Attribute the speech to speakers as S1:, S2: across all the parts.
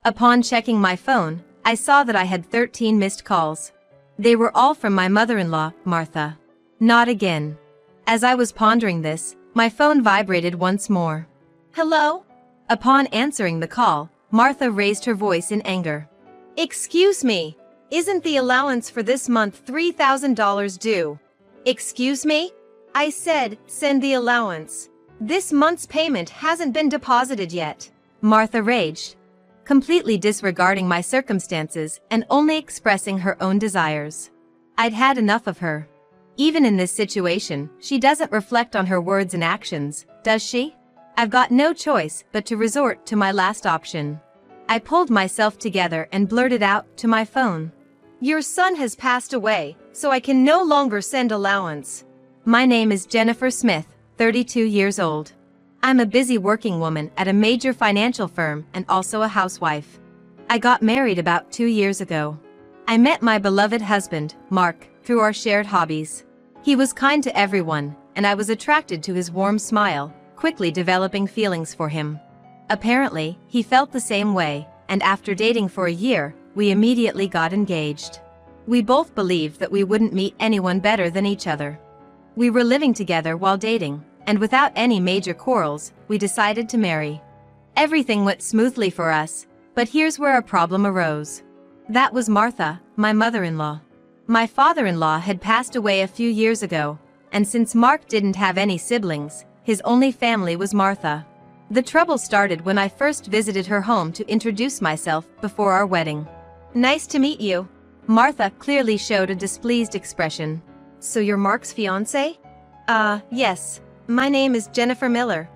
S1: Upon checking my phone, I saw that I had 13 missed calls. They were all from my mother-in-law, Martha. Not again. As I was pondering this, my phone vibrated once more. Hello? Upon answering the call, Martha raised her voice in anger. Excuse me. Isn't the allowance for this month $3,000 due? Excuse me? I said, send the allowance. This month's payment hasn't been deposited yet. Martha raged, completely disregarding my circumstances and only expressing her own desires. I'd had enough of her. Even in this situation, she doesn't reflect on her words and actions, does she? I've got no choice but to resort to my last option. I pulled myself together and blurted out to my phone. Your son has passed away, so I can no longer send allowance. My name is Jennifer Smith, 32 years old. I'm a busy working woman at a major financial firm and also a housewife. I got married about 2 years ago. I met my beloved husband, Mark, through our shared hobbies. He was kind to everyone, and I was attracted to his warm smile, quickly developing feelings for him. Apparently, he felt the same way, and after dating for a year, we immediately got engaged. We both believed that we wouldn't meet anyone better than each other. We were living together while dating, and without any major quarrels, we decided to marry. Everything went smoothly for us, but here's where a problem arose. That was Martha, my mother-in-law. My father-in-law had passed away a few years ago, and since Mark didn't have any siblings, his only family was Martha. The trouble started when I first visited her home to introduce myself before our wedding. Nice to meet you. Martha clearly showed a displeased expression. So you're Mark's fiancé? Yes. My name is Jennifer Miller.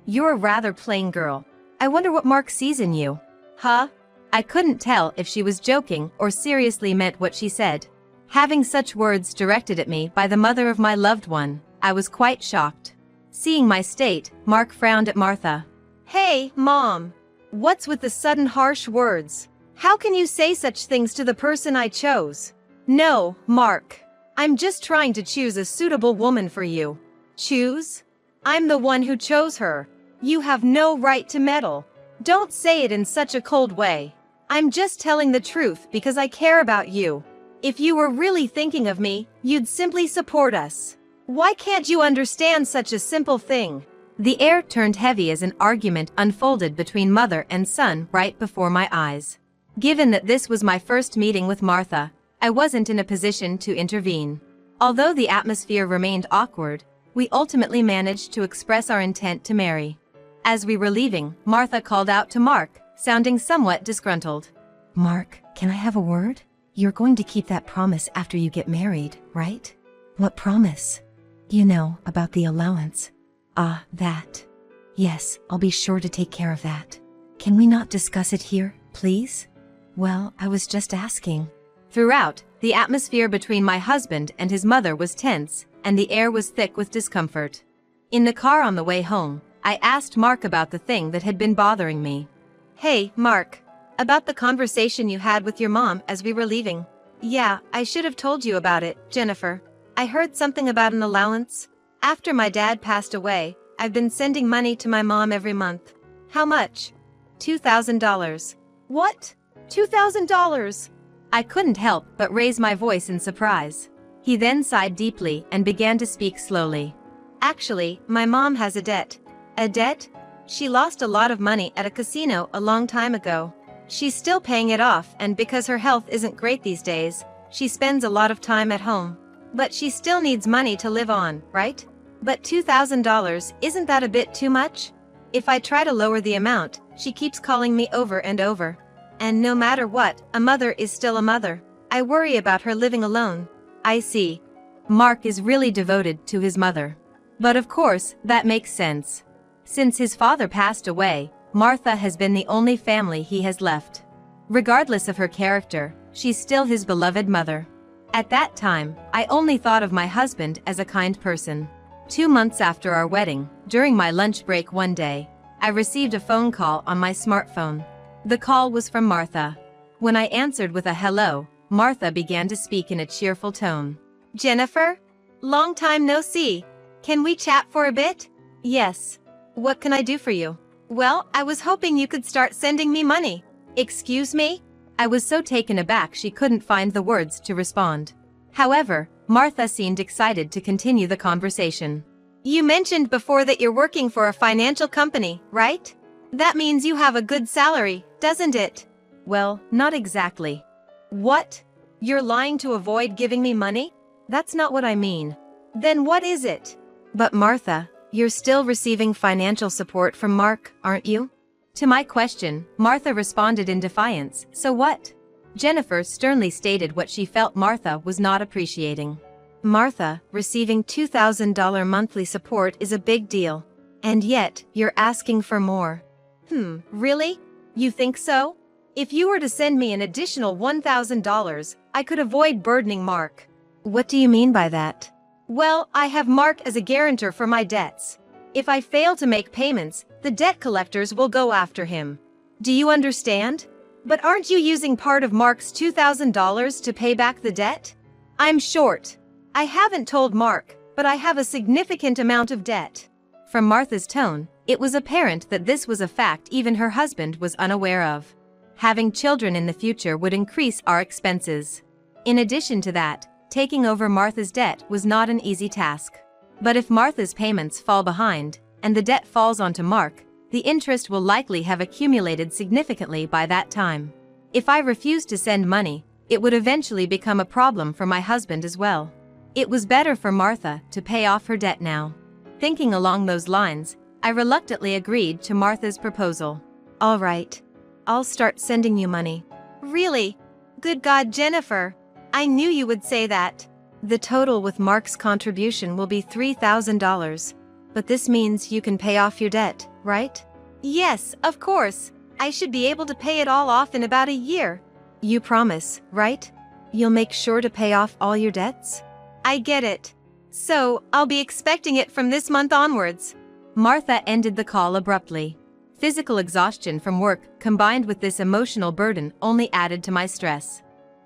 S1: You're a rather plain girl. I wonder what Mark sees in you. Huh? I couldn't tell if she was joking or seriously meant what she said. Having such words directed at me by the mother of my loved one, I was quite shocked. Seeing my state, Mark frowned at Martha. Hey, Mom. What's with the sudden harsh words? How can you say such things to the person I chose? No, Mark. I'm just trying to choose a suitable woman for you. Choose? I'm the one who chose her. You have no right to meddle. Don't say it in such a cold way. I'm just telling the truth because I care about you. If you were really thinking of me, you'd simply support us. Why can't you understand such a simple thing? The air turned heavy as an argument unfolded between mother and son right before my eyes. Given that this was my first meeting with Martha, I wasn't in a position to intervene. Although the atmosphere remained awkward, we ultimately managed to express our intent to marry. As we were leaving, Martha called out to Mark, sounding somewhat disgruntled. Mark, can I have a word? You're going to keep that promise after you get married, right? What promise? You know, about the allowance. Ah, that. Yes, I'll be sure to take care of that. Can we not discuss it here, please? Well, I was just asking. Throughout, the atmosphere between my husband and his mother was tense, and the air was thick with discomfort. In the car on the way home, I asked Mark about the thing that had been bothering me. Hey, Mark. About the conversation you had with your mom as we were leaving. Yeah, I should have told you about it, Jennifer. I heard something about an allowance. After my dad passed away, I've been sending money to my mom every month. How much? $2,000. What? $2,000? I couldn't help but raise my voice in surprise. He then sighed deeply and began to speak slowly. Actually, my mom has a debt. A debt? She lost a lot of money at a casino a long time ago. She's still paying it off, and because her health isn't great these days, she spends a lot of time at home. But she still needs money to live on, right? But $2,000, isn't that a bit too much? If I try to lower the amount, she keeps calling me over and over. And no matter what, a mother is still a mother. I worry about her living alone. I see. Mark is really devoted to his mother. But of course, that makes sense. Since his father passed away, Martha has been the only family he has left. Regardless of her character, she's still his beloved mother. At that time, I only thought of my husband as a kind person. 2 months after our wedding, during my lunch break one day, I received a phone call on my smartphone. The call was from Martha. When I answered with a hello, Martha began to speak in a cheerful tone. Jennifer? Long time no see. Can we chat for a bit? Yes. What can I do for you? Well, I was hoping you could start sending me money. Excuse me? I was so taken aback she couldn't find the words to respond. However, Martha seemed excited to continue the conversation. You mentioned before that you're working for a financial company, right? That means you have a good salary, doesn't it? Well, not exactly. What? You're lying to avoid giving me money? That's not what I mean. Then what is it? But Martha, you're still receiving financial support from Mark, aren't you? To my question, Martha responded in defiance, so what? Jennifer sternly stated what she felt Martha was not appreciating. Martha, receiving $2,000 monthly support is a big deal. And yet, you're asking for more. Really? You think so? If you were to send me an additional $1,000, I could avoid burdening Mark. What do you mean by that? Well, I have Mark as a guarantor for my debts. If I fail to make payments, the debt collectors will go after him. Do you understand? But aren't you using part of Mark's $2,000 to pay back the debt? I'm short. I haven't told Mark, but I have a significant amount of debt. From Martha's tone, it was apparent that this was a fact even her husband was unaware of. Having children in the future would increase our expenses. In addition to that, taking over Martha's debt was not an easy task. But if Martha's payments fall behind, and the debt falls onto Mark, the interest will likely have accumulated significantly by that time. If I refused to send money, it would eventually become a problem for my husband as well. It was better for Martha to pay off her debt now. Thinking along those lines, I reluctantly agreed to Martha's proposal. All right. I'll start sending you money. Really? Good God, Jennifer. I knew you would say that. The total with Mark's contribution will be $3,000. But this means you can pay off your debt, right? Yes, of course. I should be able to pay it all off in about a year. You promise, right? You'll make sure to pay off all your debts? I get it. So, I'll be expecting it from this month onwards. Martha ended the call abruptly. Physical exhaustion from work combined with this emotional burden only added to my stress.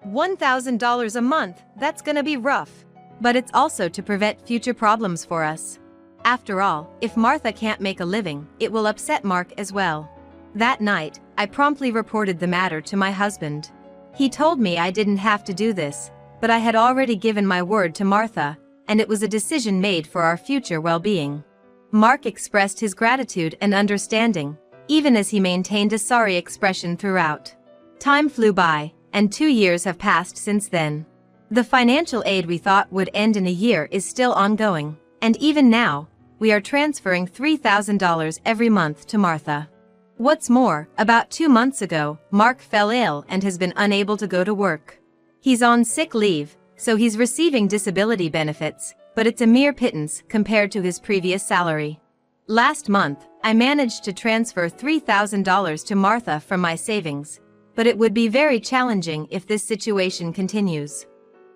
S1: $1,000 a month, that's gonna be rough. But it's also to prevent future problems for us. After all, if Martha can't make a living, it will upset Mark as well. That night, I promptly reported the matter to my husband. He told me I didn't have to do this, but I had already given my word to Martha, and it was a decision made for our future well-being. Mark expressed his gratitude and understanding, even as he maintained a sorry expression throughout. Time flew by, and 2 years have passed since then. The financial aid we thought would end in a year is still ongoing, and even now, we are transferring $3,000 every month to Martha. What's more, about 2 months ago, Mark fell ill and has been unable to go to work. He's on sick leave, so he's receiving disability benefits, but it's a mere pittance compared to his previous salary. Last month, I managed to transfer $3,000 to Martha from my savings, but it would be very challenging if this situation continues.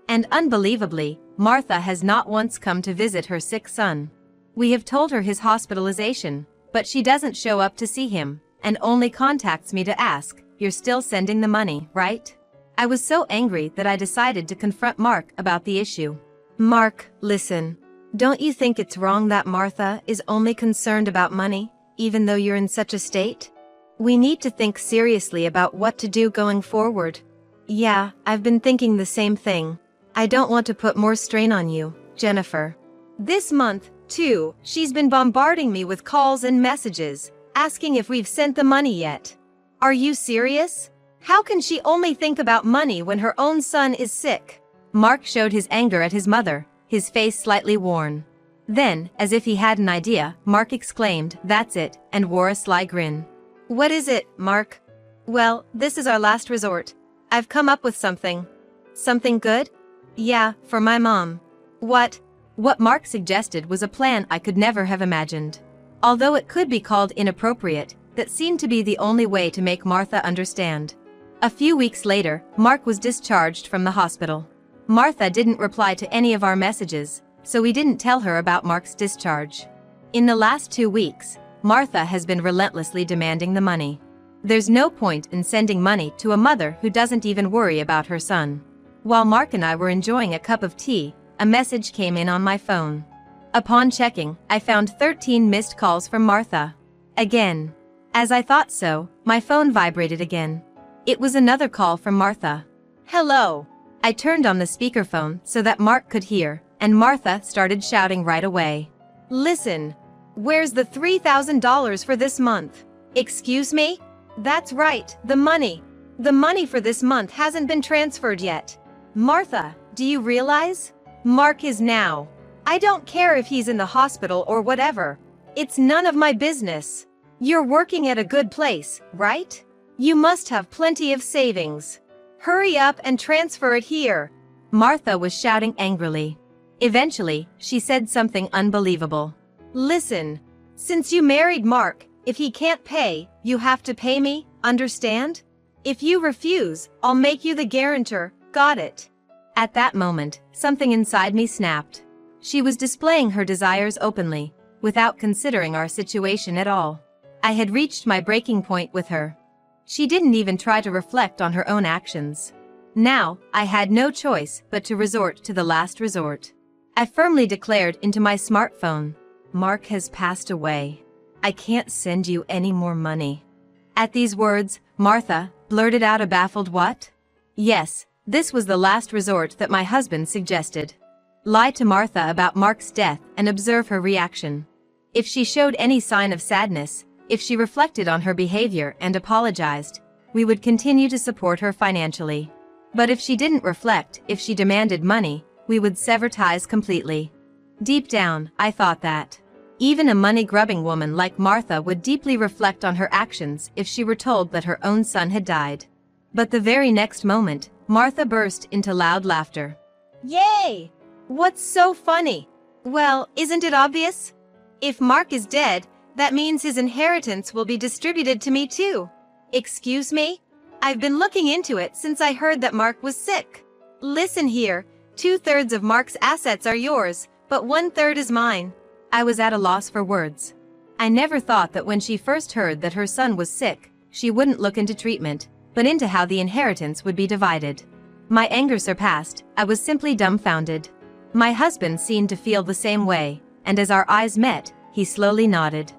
S1: And unbelievably, Martha has not once come to visit her sick son. We have told her his hospitalization, but she doesn't show up to see him, and only contacts me to ask, "You're still sending the money, right?" I was so angry that I decided to confront Mark about the issue. Mark, listen. Don't you think it's wrong that Martha is only concerned about money, even though you're in such a state? We need to think seriously about what to do going forward. Yeah, I've been thinking the same thing. I don't want to put more strain on you, Jennifer. This month, too, she's been bombarding me with calls and messages, asking if we've sent the money yet. Are you serious? How can she only think about money when her own son is sick? Mark showed his anger at his mother, his face slightly worn. Then, as if he had an idea, Mark exclaimed, "That's it," and wore a sly grin. What is it, Mark? Well, this is our last resort. I've come up with something. Something good? Yeah, for my mom. What? What Mark suggested was a plan I could never have imagined. Although it could be called inappropriate, that seemed to be the only way to make Martha understand. A few weeks later, Mark was discharged from the hospital. Martha didn't reply to any of our messages, so we didn't tell her about Mark's discharge. In the last 2 weeks, Martha has been relentlessly demanding the money. There's no point in sending money to a mother who doesn't even worry about her son. While Mark and I were enjoying a cup of tea, a message came in on my phone. Upon checking, I found 13 missed calls from Martha. Again. As I thought so, my phone vibrated again. It was another call from Martha. Hello. I turned on the speakerphone so that Mark could hear, and Martha started shouting right away. Listen. Where's the $3,000 for this month? Excuse me? That's right, the money. The money for this month hasn't been transferred yet. Martha, do you realize? Mark is now. I don't care if he's in the hospital or whatever. It's none of my business. You're working at a good place, right? You must have plenty of savings. Hurry up and transfer it here. Martha was shouting angrily. Eventually, she said something unbelievable. Listen, since you married Mark, if he can't pay, you have to pay me, understand? If you refuse, I'll make you the guarantor, got it? At that moment, something inside me snapped. She was displaying her desires openly, without considering our situation at all. I had reached my breaking point with her. She didn't even try to reflect on her own actions. Now, I had no choice but to resort to the last resort. I firmly declared into my smartphone, Mark has passed away. I can't send you any more money. At these words, Martha blurted out a baffled what? Yes, this was the last resort that my husband suggested. Lie to Martha about Mark's death and observe her reaction. If she showed any sign of sadness, if she reflected on her behavior and apologized, we would continue to support her financially. But if she didn't reflect, if she demanded money, we would sever ties completely. Deep down, I thought that even a money-grubbing woman like Martha would deeply reflect on her actions if she were told that her own son had died. But the very next moment, Martha burst into loud laughter. Yay! What's so funny? Well, isn't it obvious? If Mark is dead, that means his inheritance will be distributed to me too. Excuse me? I've been looking into it since I heard that Mark was sick. Listen here, 2/3 of Mark's assets are yours, but 1/3 is mine. I was at a loss for words. I never thought that when she first heard that her son was sick, she wouldn't look into treatment, but into how the inheritance would be divided. My anger surpassed, I was simply dumbfounded. My husband seemed to feel the same way, and as our eyes met, he slowly nodded.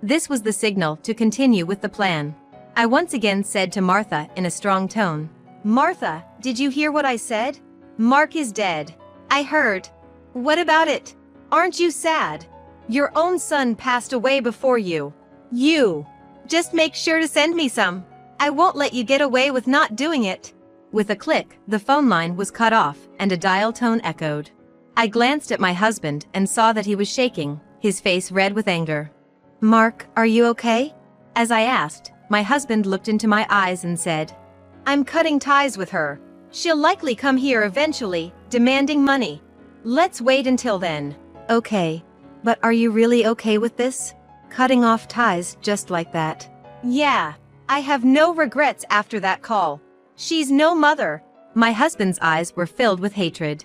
S1: This was the signal to continue with the plan. I once again said to Martha in a strong tone, Martha, did you hear what I said? Mark is dead. I heard. What about it? Aren't you sad? Your own son passed away before you. You. Just make sure to send me some. I won't let you get away with not doing it. With a click, the phone line was cut off and a dial tone echoed. I glanced at my husband and saw that he was shaking, his face red with anger. Mark, are you okay? As I asked, my husband looked into my eyes and said, I'm cutting ties with her. She'll likely come here eventually, demanding money. Let's wait until then. Okay. But are you really okay with this? Cutting off ties just like that? Yeah. I have no regrets after that call. She's no mother. My husband's eyes were filled with hatred.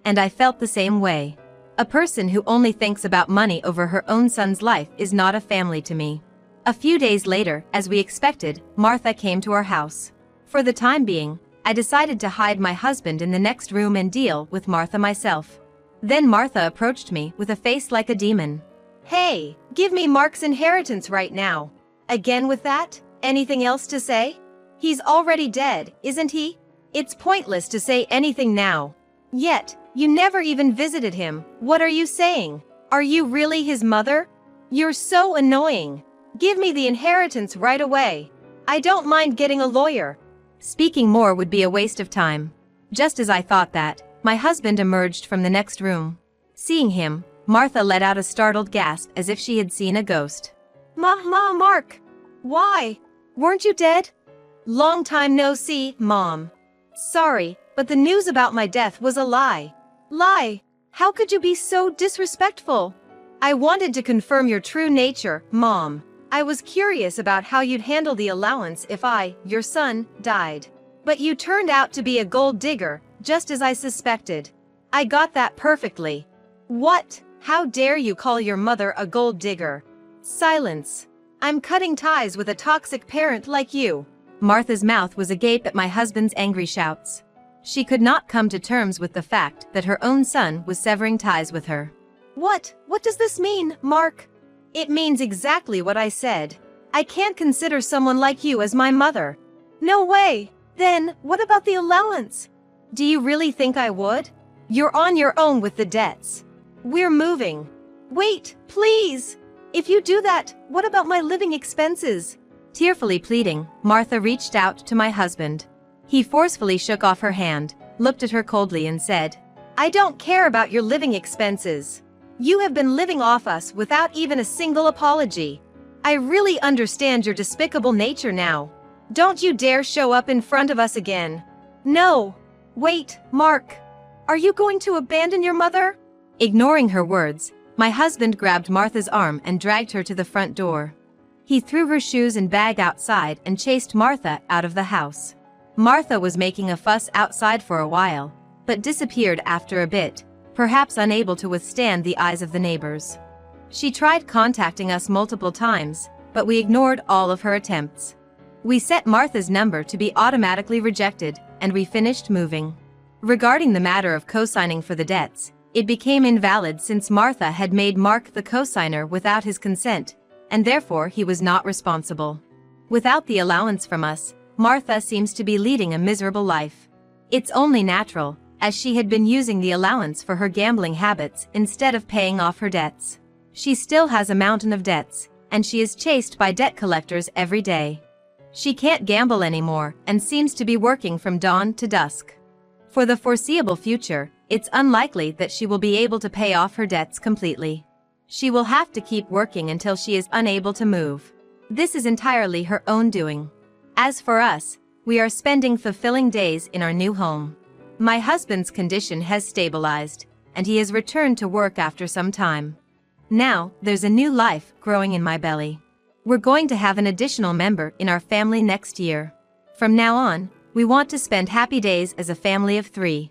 S1: And I felt the same way. A person who only thinks about money over her own son's life is not a family to me. A few days later, as we expected, Martha came to our house. For the time being, I decided to hide my husband in the next room and deal with Martha myself. Then Martha approached me with a face like a demon. Hey, give me Mark's inheritance right now. Again with that? Anything else to say? He's already dead, isn't he? It's pointless to say anything now. Yet, you never even visited him. What are you saying? Are you really his mother? You're so annoying. Give me the inheritance right away. I don't mind getting a lawyer. Speaking more would be a waste of time. Just as I thought that, my husband emerged from the next room. Seeing him, Martha let out a startled gasp as if she had seen a ghost. Mark! Why? Weren't you dead? Long time no see, Mom. Sorry, but the news about my death was a lie. Lie? How could you be so disrespectful? I wanted to confirm your true nature, Mom. I was curious about how you'd handle the allowance if I, your son, died. But you turned out to be a gold digger, just as I suspected. I got that perfectly. What? How dare you call your mother a gold digger? Silence. I'm cutting ties with a toxic parent like you. Martha's mouth was agape at my husband's angry shouts. She could not come to terms with the fact that her own son was severing ties with her. What does this mean, Mark? It means exactly what I said. I can't consider someone like you as my mother. No way. Then, what about the allowance? Do you really think I would? You're on your own with the debts. We're moving. Wait, please. If you do that, what about my living expenses? Tearfully pleading, Martha reached out to my husband. He forcefully shook off her hand, looked at her coldly and said, I don't care about your living expenses. You have been living off us without even a single apology. I really understand your despicable nature now. Don't you dare show up in front of us again. No. Wait, Mark. Are you going to abandon your mother? Ignoring her words, my husband grabbed Martha's arm and dragged her to the front door. He threw her shoes and bag outside and chased Martha out of the house. Martha was making a fuss outside for a while, but disappeared after a bit, perhaps unable to withstand the eyes of the neighbors. She tried contacting us multiple times, but we ignored all of her attempts. We set Martha's number to be automatically rejected, and we finished moving. Regarding the matter of co-signing for the debts, it became invalid since Martha had made Mark the co-signer without his consent, and therefore he was not responsible. Without the allowance from us, Martha seems to be leading a miserable life. It's only natural, as she had been using the allowance for her gambling habits instead of paying off her debts. She still has a mountain of debts, and she is chased by debt collectors every day. She can't gamble anymore and seems to be working from dawn to dusk. For the foreseeable future, it's unlikely that she will be able to pay off her debts completely. She will have to keep working until she is unable to move. This is entirely her own doing. As for us, we are spending fulfilling days in our new home. My husband's condition has stabilized, and he has returned to work after some time. Now, there's a new life growing in my belly. We're going to have an additional member in our family next year. From now on, we want to spend happy days as a family of 3.